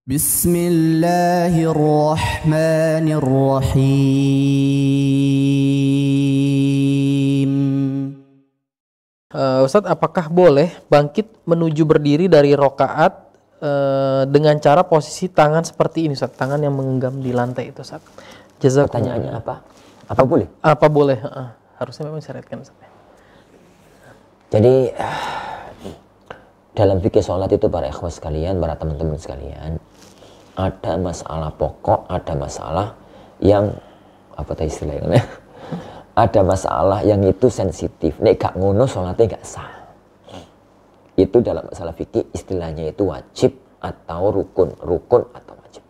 Bismillahirrahmanirrahim. Ustadz, apakah boleh bangkit menuju berdiri dari rokaat dengan cara posisi tangan seperti ini, Ustadz? Tangan yang menggenggam di lantai itu, Ustadz. Pertanyaannya apa? Apa boleh? Apa boleh? Harusnya memang disyariatkan, Ustadz. Jadi dalam fikih sholat itu para ikhwas sekalian, para teman-teman sekalian, ada masalah pokok, ada masalah yang apa tadi istilahnya? Ada masalah yang itu sensitif. Nek gak ngono sholatnya gak sah. Itu dalam masalah fikih istilahnya itu wajib atau rukun atau wajib.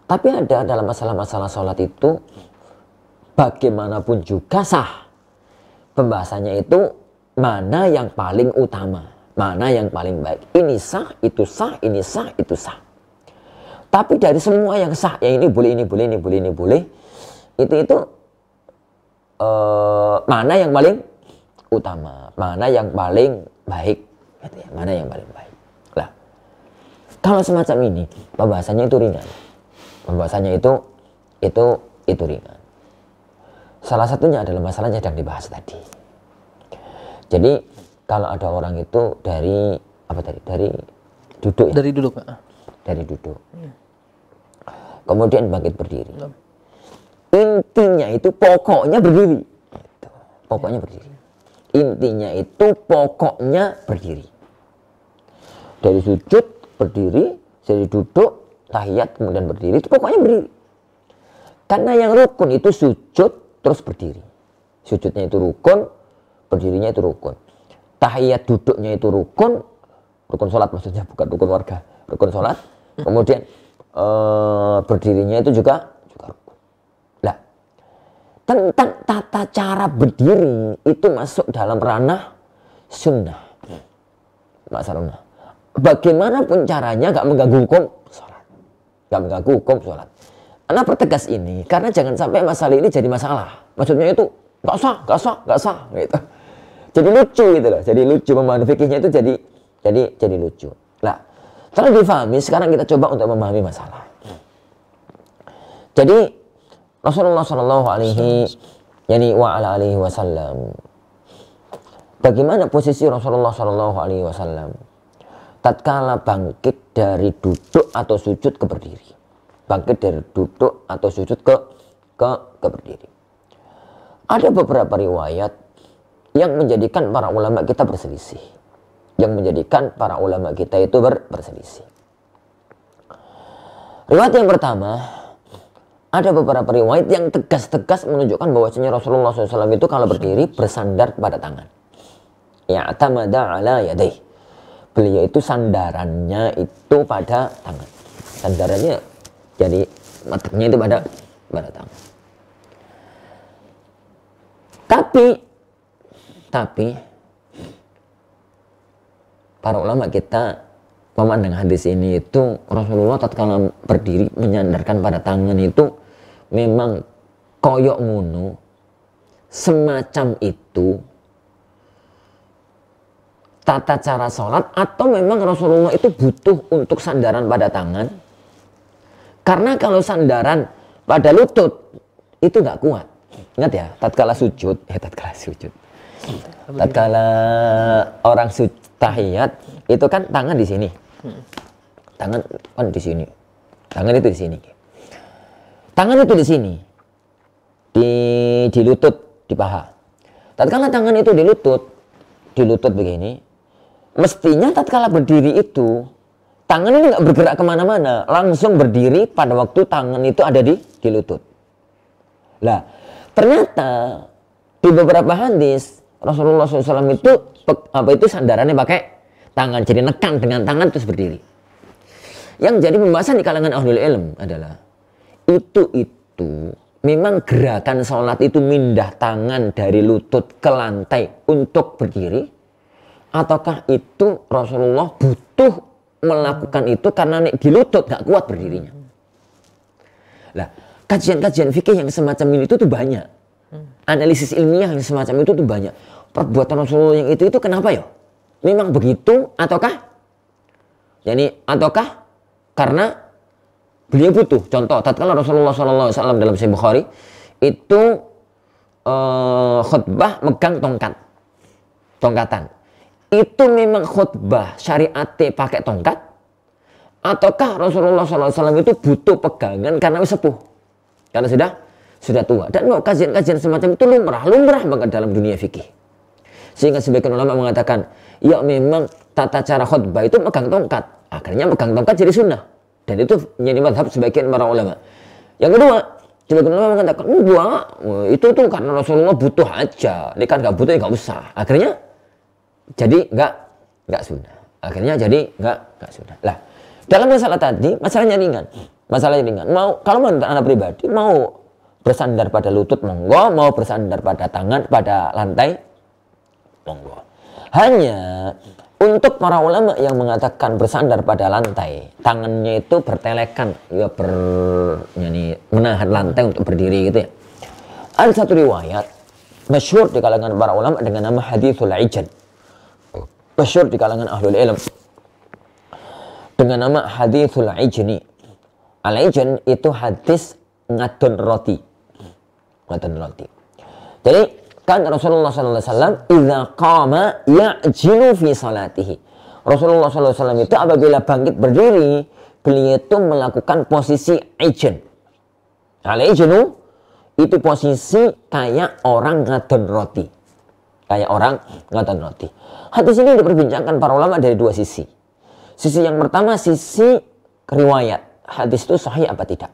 Tapi ada dalam masalah-masalah sholat itu bagaimanapun juga sah. Pembahasannya itu mana yang paling utama, mana yang paling baik. Ini sah, itu sah, ini sah, itu sah. Tapi dari semua yang sah, yang ini boleh, ini boleh, ini boleh, ini boleh, itu mana yang paling utama, mana yang paling baik, gitu ya, mana yang paling baik. Lah, kalau semacam ini, pembahasannya itu ringan. Pembahasannya itu ringan. Salah satunya adalah masalah yang sedang dibahas tadi. Jadi kalau ada orang itu dari apa tadi? Dari duduk ya? Dari duduk, Dari duduk. Kemudian bangkit berdiri. Intinya itu pokoknya berdiri. Pokoknya berdiri. Intinya itu pokoknya berdiri. Dari sujud berdiri, dari duduk, tahiyat kemudian berdiri, itu pokoknya berdiri. Karena yang rukun itu sujud terus berdiri. Sujudnya itu rukun, berdirinya itu rukun. Tahiyat duduknya itu rukun sholat maksudnya, bukan rukun warga, rukun sholat. Kemudian berdirinya itu juga rukun. Nah, tentang tata cara berdiri itu masuk dalam ranah sunnah. Masalah. Bagaimanapun caranya gak mengganggu hukum sholat. Gak mengganggu hukum sholat. Karena pertegas ini, karena jangan sampai masalah ini jadi masalah. Maksudnya itu gak sah, gitu. Jadi lucu gitu loh. Jadi lucu, memahami fikihnya itu jadi lucu. Nah, setelah difahami, sekarang kita coba untuk memahami masalah. Jadi Rasulullah Shallallahu Alaihi Wasallam, bagaimana posisi Rasulullah Shallallahu Alaihi Wasallam tatkala bangkit dari duduk atau sujud ke berdiri? Bangkit dari duduk atau sujud ke berdiri. Ada beberapa riwayat yang menjadikan para ulama kita berselisih. Yang menjadikan para ulama kita itu berselisih. Riwayat yang pertama, ada beberapa riwayat yang tegas-tegas menunjukkan bahwasanya Rasulullah SAW itu kalau berdiri bersandar pada tangan. Ya'tamada ala yadayh. Beliau itu sandarannya itu pada tangan. Sandarannya jadi mateknya itu pada tangan. Tapi para ulama kita memandang hadis ini itu Rasulullah tatkala berdiri menyandarkan pada tangan itu memang koyok ngono, semacam itu tata cara sholat, atau memang Rasulullah itu butuh untuk sandaran pada tangan. Karena kalau sandaran pada lutut itu nggak kuat. Ingat ya, tatkala orang tahiyat itu kan tangan di sini. Tangan kan di sini. Tangan itu di sini. Tangan itu di sini. Di lutut, di paha. Tatkala tangan itu di lutut begini, mestinya tatkala berdiri itu tangan ini nggak bergerak kemana-mana, langsung berdiri pada waktu tangan itu ada di lutut. Lah, ternyata di beberapa hadis Rasulullah SAW itu sandarannya pakai tangan, jadi nekan dengan tangan terus berdiri. Yang jadi pembahasan di kalangan ahlul ilm adalah itu memang gerakan sholat itu mindah tangan dari lutut ke lantai untuk berdiri, ataukah itu Rasulullah butuh melakukan itu karena di lutut gak kuat berdirinya. Lah, kajian-kajian fikih yang semacam ini itu tuh banyak. Analisis ilmiah yang semacam itu tuh banyak. Perbuatan Rasulullah yang itu kenapa ya? Memang begitu ataukah Yani ataukah karena beliau butuh. Contoh, tatkala Rasulullah SAW dalam Sahih Bukhari itu khutbah megang tongkatan. Itu memang khutbah syariate pakai tongkat, ataukah Rasulullah SAW itu butuh pegangan karena sepuh, karena sudah tua. Dan kajian-kajian semacam itu lumrah banget dalam dunia fikih. Sehingga sebagian ulama mengatakan, ya memang tata cara khutbah itu megang tongkat. Akhirnya megang tongkat jadi sunnah. Dan itu menjadi mazhab sebagian para ulama. Yang kedua, sebagian ulama mengatakan, enggak, itu tuh karena Rasulullah butuh aja. Ini kan nggak butuh, ya nggak usah. Akhirnya jadi nggak sunnah. Akhirnya jadi nggak sunnah. Lah, dalam masalah tadi, masalahnya ringan. Kalau menurut anak pribadi, mau bersandar pada lutut, monggo. Mau bersandar pada tangan, pada lantai, monggo. Hanya untuk para ulama yang mengatakan bersandar pada lantai, tangannya itu bertelekan, ya menahan lantai untuk berdiri gitu ya. Ada satu riwayat masyhur di kalangan para ulama dengan nama haditsul ijan. Masyhur di kalangan ahlul ilm dengan nama haditsul ijni. Al-ijan itu hadis ngadon roti. Jadi kan Rasulullah SAW idza qama ya'jilu fi salatihi. Rasulullah SAW itu apabila bangkit berdiri, beliau itu melakukan posisi ijan. Al-ijnu itu posisi kayak orang ngadon roti. Hadis ini diperbincangkan para ulama dari dua sisi. Sisi yang pertama, sisi riwayat. Hadis itu sahih apa tidak.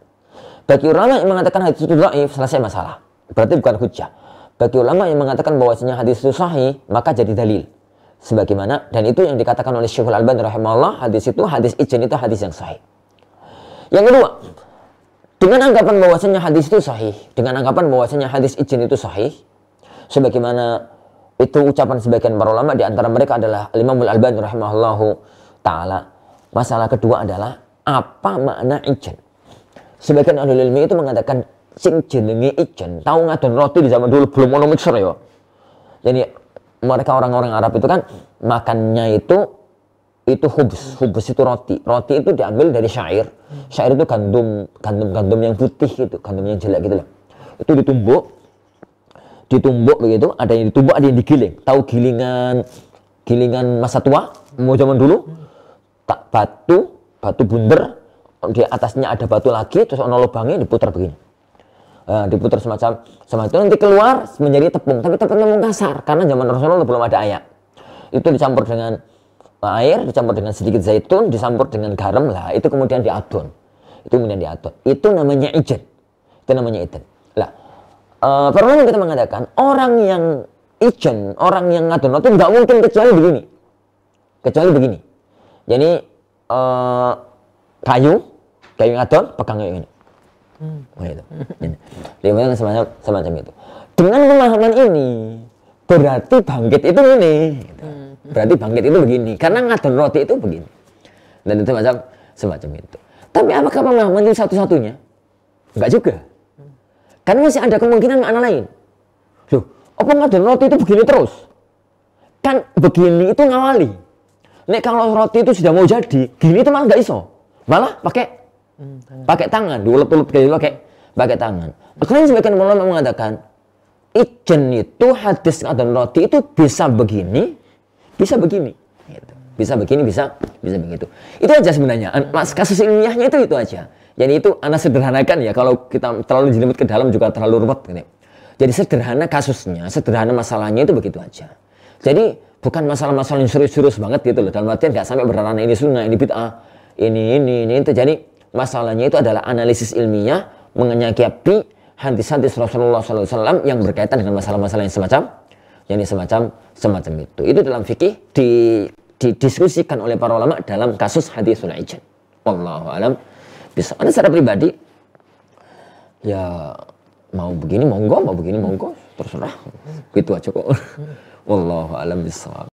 Bagi ulama yang mengatakan hadis itu dhaif, selesai masalah. Berarti bukan hujjah. Bagi ulama yang mengatakan bahwasanya hadis itu sahih, maka jadi dalil. Sebagaimana, dan itu yang dikatakan oleh Syekhul Albani rahimahullah, hadis ijan itu hadis yang sahih. Yang kedua, dengan anggapan bahwasanya hadis itu sahih, dengan anggapan bahwasanya hadis ijan itu sahih, sebagaimana itu ucapan sebagian para ulama, di antara mereka adalah Imam Al-Albani rahimahullahu ta'ala. Masalah kedua adalah, apa makna ijan? Sebagian ahli ilmi itu mengatakan, sing jenenge ijan, tahu ngadon roti di zaman dulu belum ono mixer ya. Jadi mereka orang-orang Arab itu kan makannya itu khubz itu roti. Roti itu diambil dari syair. Syair itu gandum yang putih gitu, gandum yang jelek gitu loh. Itu ditumbuk begitu, ada yang ditumbuk, ada yang digiling. Tahu gilingan masa tua, mau zaman dulu, tak batu bundar, di atasnya ada batu lagi, terus ono lubangnya, diputar begini. Diputar semacam itu, nanti keluar menjadi tepung, tapi tepung kasar karena zaman Rasulullah belum ada ayak. Itu dicampur dengan air, dicampur dengan sedikit zaitun, dicampur dengan garam lah, itu kemudian diadon. Itu namanya ijan. Lah, para ulama kita mengatakan orang yang ijan, orang yang ngadon roti nggak mungkin kecuali begini. Jadi kayu ngadon, pegang kayak gini. Itu. Semacam itu. Dengan pemahaman ini, berarti bangkit itu ini. Berarti bangkit itu begini. Karena ngadon roti itu begini. Dan itu semacam itu. Tapi apakah pemahaman itu satu-satunya? Enggak juga. Karena masih ada kemungkinan makna lain. Loh, apa ngadon roti itu begini terus? Kan begini itu ngawali. Nek kalau roti itu sudah mau jadi, gini itu malah nggak iso. Malah pakai tangan, diulet-ulet kayak pakai tangan. Makanya sebagian ulama mengatakan ijan itu hadis ngadon roti itu bisa begini, bisa begini, gitu. Bisa begini, bisa begitu. Itu aja sebenarnya. Kasus ilmiahnya itu aja. Jadi itu anak sederhanakan ya. Kalau kita terlalu jelimet ke dalam juga terlalu ruwet. Gitu. Jadi sederhana kasusnya, sederhana masalahnya itu begitu aja. Jadi bukan masalah-masalah yang serius-serius banget gitu loh. Dalam artian nggak sampai berdarah ini sunnah, ini bid'ah, ini itu. Jadi masalahnya itu adalah analisis ilmiah menyikapi hadis-hadis Rasulullah SAW yang berkaitan dengan masalah-masalah yang semacam itu. Itu dalam fikih didiskusikan oleh para ulama dalam kasus hadisul ijan. Wallahu alam. Bisa. Anda secara pribadi ya mau begini monggo, terserah. Gitu aja kok. Wallahu alam bisawab.